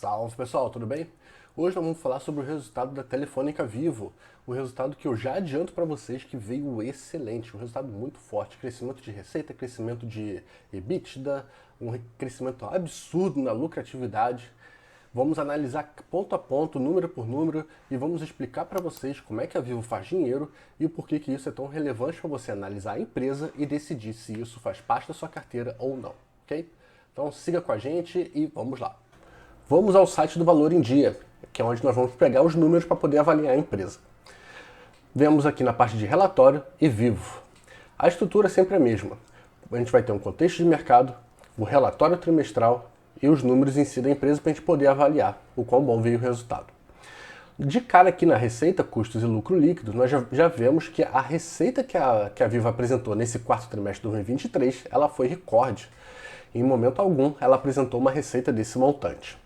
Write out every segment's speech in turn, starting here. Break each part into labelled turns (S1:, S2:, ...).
S1: Salve pessoal, tudo bem? Hoje nós vamos falar sobre o resultado da Telefônica Vivo, o resultado que eu já adianto para vocês que veio excelente, um resultado muito forte, crescimento de receita, crescimento de EBITDA, um crescimento absurdo na lucratividade. Vamos analisar ponto a ponto, número por número e vamos explicar para vocês como é que a Vivo faz dinheiro e o porquê que isso é tão relevante para você analisar a empresa e decidir se isso faz parte da sua carteira ou não, ok? Então siga com a gente e vamos lá. Vamos ao site do Valor em Dia, que é onde nós vamos pegar os números para poder avaliar a empresa. Vemos aqui na parte de relatório e Vivo. A estrutura é sempre a mesma. A gente vai ter um contexto de mercado, o relatório trimestral e os números em si da empresa para a gente poder avaliar o quão bom veio o resultado. De cara aqui na receita, custos e lucro líquido, nós já vemos que a receita que a Vivo apresentou nesse quarto trimestre de 2023, ela foi recorde. Em momento algum, ela apresentou uma receita desse montante.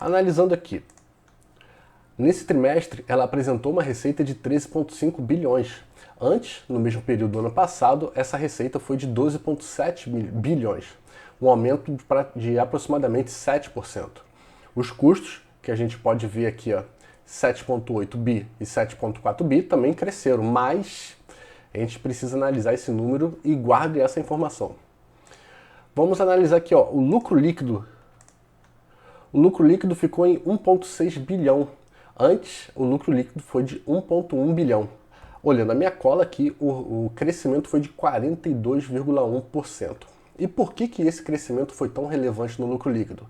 S1: Analisando aqui, nesse trimestre ela apresentou uma receita de 13,5 bilhões. Antes, no mesmo período do ano passado, essa receita foi de 12,7 bilhões, um aumento de aproximadamente 7%. Os custos, que a gente pode ver aqui, 7,8 bi e 7,4 bi, também cresceram, mas a gente precisa analisar esse número e guarde essa informação. Vamos analisar aqui, o lucro líquido. O lucro líquido ficou em 1,6 bilhão. Antes, o lucro líquido foi de 1,1 bilhão. Olhando a minha cola aqui, o crescimento foi de 42,1%. E por que esse crescimento foi tão relevante no lucro líquido?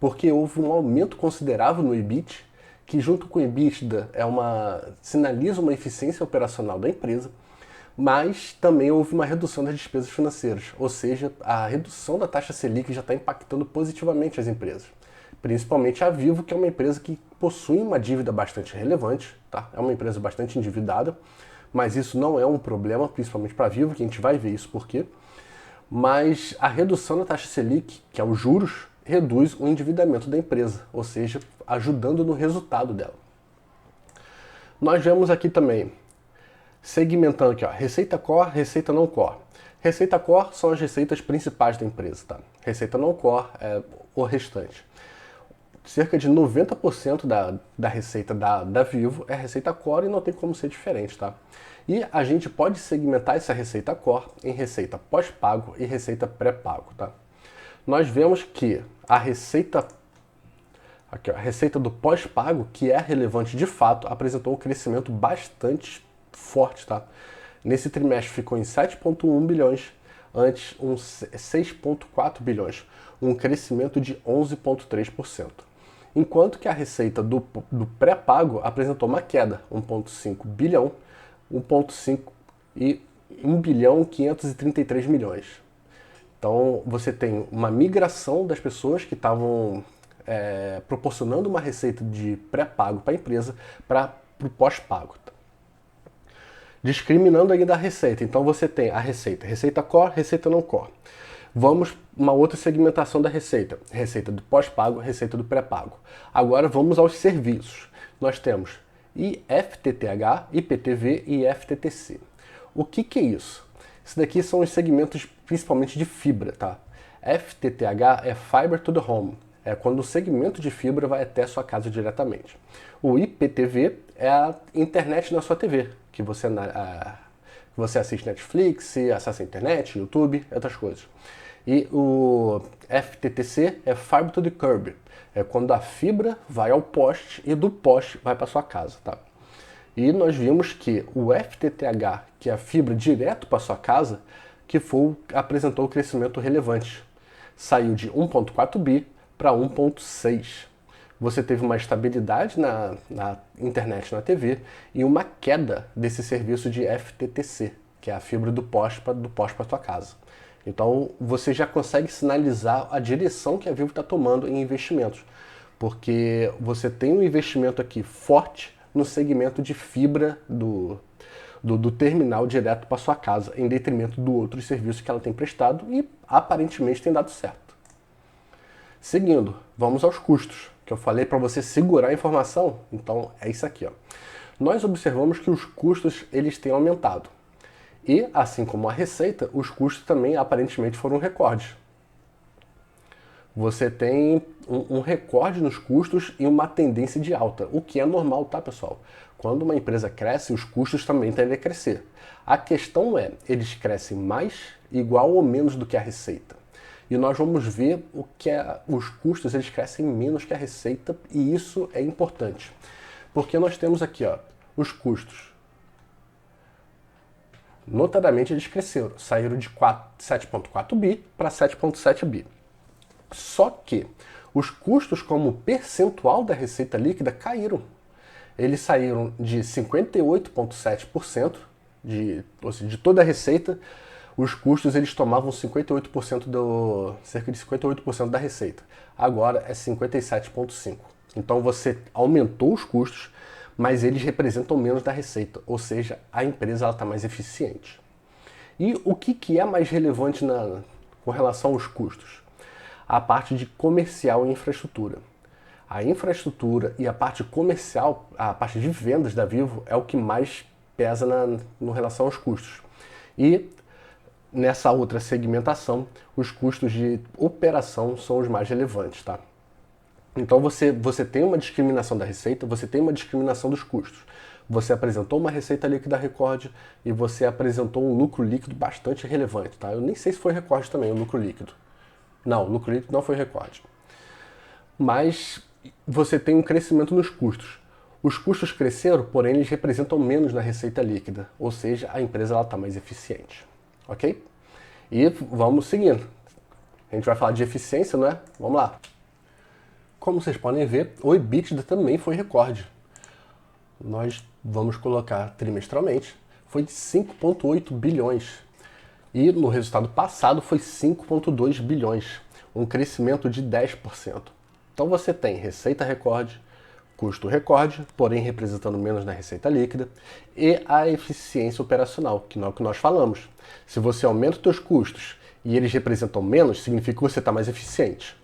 S1: Porque houve um aumento considerável no EBIT, que junto com o EBITDA sinaliza uma eficiência operacional da empresa, mas também houve uma redução das despesas financeiras, ou seja, a redução da taxa Selic já está impactando positivamente as empresas. Principalmente a Vivo, que é uma empresa que possui uma dívida bastante relevante, tá? É uma empresa bastante endividada, mas isso não é um problema, principalmente para a Vivo, que a gente vai ver isso por quê. Mas a redução da taxa Selic, que é os juros, reduz o endividamento da empresa, ou seja, ajudando no resultado dela. Nós vemos aqui também, segmentando aqui, receita core, receita não core. Receita core são as receitas principais da empresa, tá? Receita não core é o restante. Cerca de 90% da receita da Vivo é receita core e não tem como ser diferente, tá? E a gente pode segmentar essa receita core em receita pós-pago e receita pré-pago, tá? Nós vemos que a receita do pós-pago, que é relevante de fato, apresentou um crescimento bastante forte, tá? Nesse trimestre ficou em 7,1 bilhões, antes 6,4 bilhões, um crescimento de 11,3%. Enquanto que a receita do pré-pago apresentou uma queda, 1,5 bilhão, 1,5 e 1 bilhão 533 milhões. Então você tem uma migração das pessoas que estavam proporcionando uma receita de pré-pago para a empresa para o pós-pago. Tá? Discriminando ainda a receita. Então você tem a receita core, receita não core. Vamos uma outra segmentação da receita. Receita do pós-pago, receita do pré-pago. Agora vamos aos serviços. Nós temos IFTTH, IPTV e FTTC. O que é isso? Isso daqui são os segmentos principalmente de fibra, tá? FTTH é Fiber to the Home. É quando o segmento de fibra vai até a sua casa diretamente. O IPTV é a internet na sua TV, que você assiste Netflix, acessa a internet, YouTube, outras coisas. E o FTTC é Fiber to the Curb. É quando a fibra vai ao poste e do poste vai para sua casa, tá? E nós vimos que o FTTH, que é a fibra direto para sua casa, apresentou um crescimento relevante. Saiu de 1,4 bi para 1,6. Você teve uma estabilidade na internet, na TV, e uma queda desse serviço de FTTC, que é a fibra do poste para sua casa. Então você já consegue sinalizar a direção que a Vivo está tomando em investimentos, porque você tem um investimento aqui forte no segmento de fibra do terminal direto para sua casa, em detrimento do outro serviço que ela tem prestado e aparentemente tem dado certo. Seguindo, vamos aos custos, que eu falei para você segurar a informação, então é isso aqui. Nós observamos que os custos eles têm aumentado. E, assim como a receita, os custos também aparentemente foram recordes. você tem um recorde nos custos e uma tendência de alta, o que é normal, tá, pessoal? Quando uma empresa cresce, os custos também tendem a crescer. A questão é, eles crescem mais, igual ou menos do que a receita. E nós vamos ver o que os custos eles crescem menos que a receita, e isso é importante. Porque nós temos aqui, ó, os custos. Notadamente eles cresceram, saíram de 7,4 bi para 7,7 bi. Só que os custos como percentual da receita líquida caíram. Eles saíram de 58,7% ou seja, de toda a receita, os custos eles tomavam 58% cerca de 58% da receita. Agora é 57,5%. Então você aumentou os custos, mas eles representam menos da receita, ou seja, a empresa está mais eficiente. E o que é mais relevante com relação aos custos? A parte de comercial e infraestrutura. A infraestrutura e a parte comercial, a parte de vendas da Vivo, é o que mais pesa no relação aos custos. E nessa outra segmentação, os custos de operação são os mais relevantes, tá? Então você tem uma discriminação da receita, você tem uma discriminação dos custos. Você apresentou uma receita líquida recorde e você apresentou um lucro líquido bastante relevante, tá? Eu nem sei se foi recorde também, o lucro líquido. Não, o lucro líquido não foi recorde. Mas você tem um crescimento nos custos. Os custos cresceram, porém eles representam menos na receita líquida, ou seja, a empresa está mais eficiente, ok? E vamos seguindo. A gente vai falar de eficiência, não é? Vamos lá. Como vocês podem ver, o EBITDA também foi recorde. Nós vamos colocar trimestralmente, foi de 5,8 bilhões. E no resultado passado foi 5,2 bilhões, um crescimento de 10%. Então você tem receita recorde, custo recorde, porém representando menos na receita líquida, e a eficiência operacional, que não é o que nós falamos. Se você aumenta os seus custos e eles representam menos, significa que você está mais eficiente.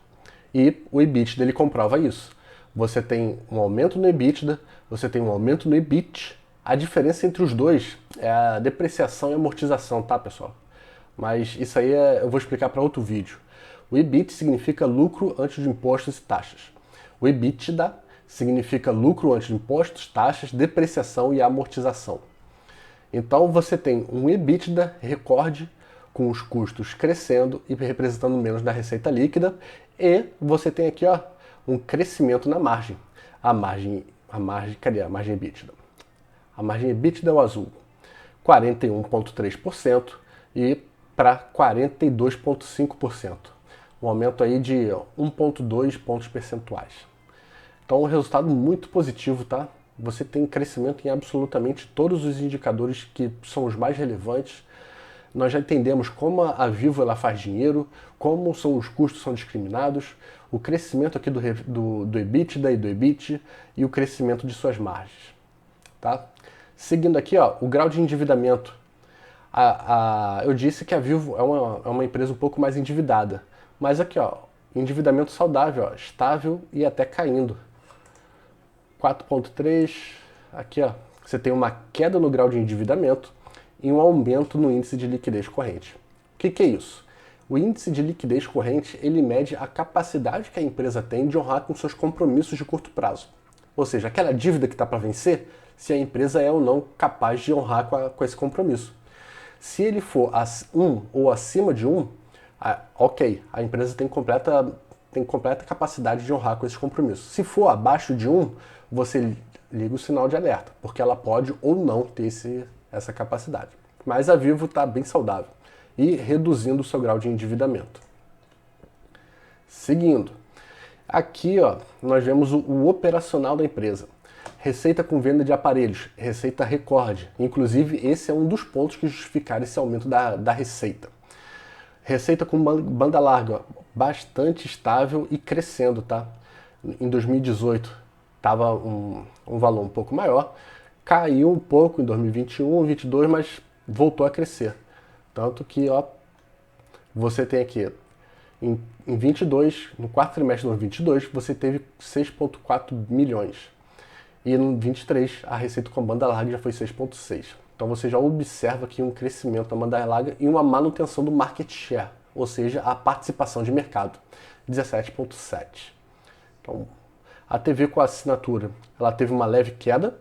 S1: E o EBITDA ele comprova isso. Você tem um aumento no EBITDA, você tem um aumento no EBIT. A diferença entre os dois é a depreciação e amortização, tá, pessoal? Mas isso aí eu vou explicar para outro vídeo. O EBIT significa lucro antes de impostos e taxas. O EBITDA significa lucro antes de impostos, taxas, depreciação e amortização. Então você tem um EBITDA recorde com os custos crescendo e representando menos da receita líquida, e você tem aqui, ó, um crescimento na margem. Cadê a margem EBITDA? A margem EBITDA é o azul, 41,3% e para 42,5%. Um aumento aí de 1,2 pontos percentuais. Então um resultado muito positivo, tá? Você tem crescimento em absolutamente todos os indicadores que são os mais relevantes. Nós já entendemos como a Vivo ela faz dinheiro, como os custos são discriminados, o crescimento aqui do EBITDA e do EBIT e o crescimento de suas margens. Tá? Seguindo aqui, ó, o grau de endividamento. Eu disse que a Vivo é uma empresa um pouco mais endividada, mas aqui, ó, endividamento saudável, ó, estável e até caindo. 4,3, aqui, ó, você tem uma queda no grau de endividamento e um aumento no índice de liquidez corrente. O que é isso? O índice de liquidez corrente, ele mede a capacidade que a empresa tem de honrar com seus compromissos de curto prazo. Ou seja, aquela dívida que está para vencer, se a empresa é ou não capaz de honrar com esse compromisso. Se ele for 1 ou acima de 1, ok, a empresa tem completa capacidade de honrar com esses compromissos. Se for abaixo de 1, você liga o sinal de alerta, porque ela pode ou não ter essa capacidade. Mas a Vivo está bem saudável e reduzindo o seu grau de endividamento. Seguindo, aqui ó, nós vemos o operacional da empresa. Receita com venda de aparelhos, receita recorde. Inclusive, esse é um dos pontos que justificaram esse aumento da receita. Receita com banda larga, bastante estável e crescendo, tá? Em 2018 estava um valor um pouco maior, caiu um pouco em 2021, 2022, mas voltou a crescer. Tanto que, ó, você tem aqui, em 22, no quarto trimestre de 2022, você teve 6,4 milhões. E no 23, a receita com banda larga já foi 6,6. Então você já observa aqui um crescimento da banda larga e uma manutenção do market share. ou seja, a participação de mercado, 17,7%. Então, a TV com assinatura, ela teve uma leve queda,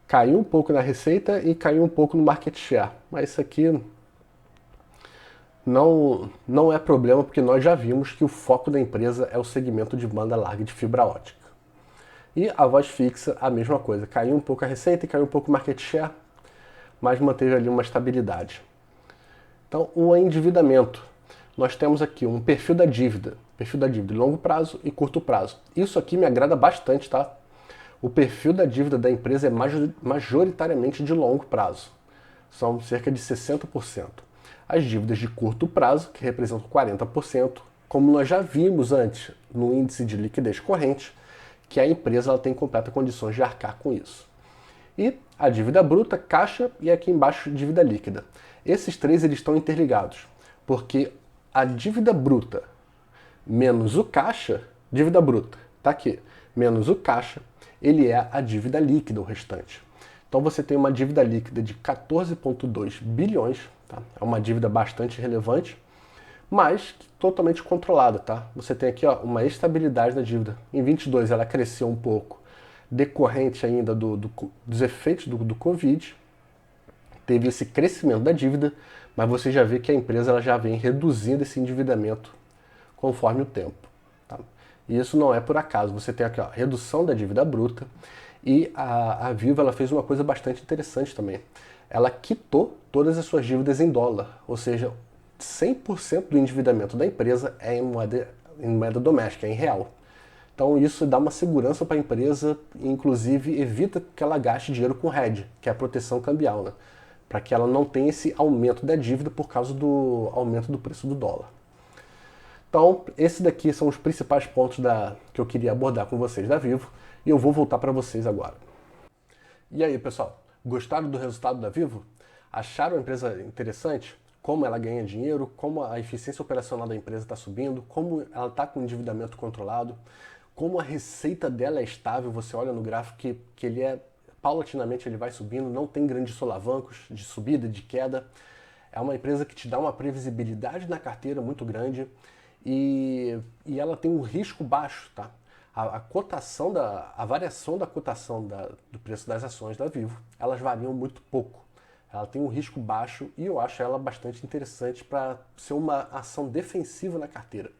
S1: caiu um pouco na receita e caiu um pouco no market share, mas isso aqui não é problema, porque nós já vimos que o foco da empresa é o segmento de banda larga de fibra ótica. E a voz fixa, a mesma coisa, caiu um pouco a receita e caiu um pouco o market share, mas manteve ali uma estabilidade. Então, o endividamento. Nós temos aqui um perfil da dívida de longo prazo e curto prazo. Isso aqui me agrada bastante, tá? O perfil da dívida da empresa é majoritariamente de longo prazo. São cerca de 60%. As dívidas de curto prazo, que representam 40%, como nós já vimos antes no índice de liquidez corrente, que a empresa ela tem completa condições de arcar com isso. E a dívida bruta, caixa, e aqui embaixo dívida líquida. Esses três eles estão interligados, porque a dívida bruta menos o caixa, dívida bruta, tá aqui, menos o caixa, ele é a dívida líquida, o restante. Então você tem uma dívida líquida de 14,2 bilhões, tá? É uma dívida bastante relevante, mas totalmente controlada, tá? Você tem aqui ó, uma estabilidade da dívida. Em 22 ela cresceu um pouco, decorrente ainda dos efeitos do Covid, teve esse crescimento da dívida, mas você já vê que a empresa ela já vem reduzindo esse endividamento conforme o tempo. Tá? E isso não é por acaso. Você tem aqui a redução da dívida bruta e a Vivo ela fez uma coisa bastante interessante também. Ela quitou todas as suas dívidas em dólar, ou seja, 100% do endividamento da empresa é em moeda doméstica, é em real. Então isso dá uma segurança para a empresa e inclusive evita que ela gaste dinheiro com hedge, que é a proteção cambial, né? Para que ela não tenha esse aumento da dívida por causa do aumento do preço do dólar. Então, esses daqui são os principais pontos que eu queria abordar com vocês da Vivo e eu vou voltar para vocês agora. E aí, pessoal, gostaram do resultado da Vivo? Acharam a empresa interessante? Como ela ganha dinheiro, como a eficiência operacional da empresa está subindo, como ela está com o endividamento controlado, como a receita dela é estável, você olha no gráfico que ele é, paulatinamente ele vai subindo, não tem grandes solavancos de subida, de queda. É uma empresa que te dá uma previsibilidade na carteira muito grande e ela tem um risco baixo, tá? A variação da cotação do preço das ações da Vivo, elas variam muito pouco. Ela tem um risco baixo e eu acho ela bastante interessante para ser uma ação defensiva na carteira,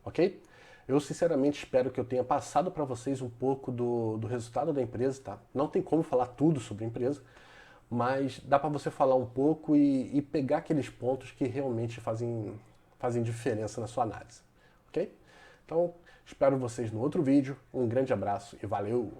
S1: ok? Eu sinceramente espero que eu tenha passado para vocês um pouco do resultado da empresa, tá? Não tem como falar tudo sobre a empresa, mas dá para você falar um pouco e pegar aqueles pontos que realmente fazem diferença na sua análise, ok? Então, espero vocês no outro vídeo, um grande abraço e valeu!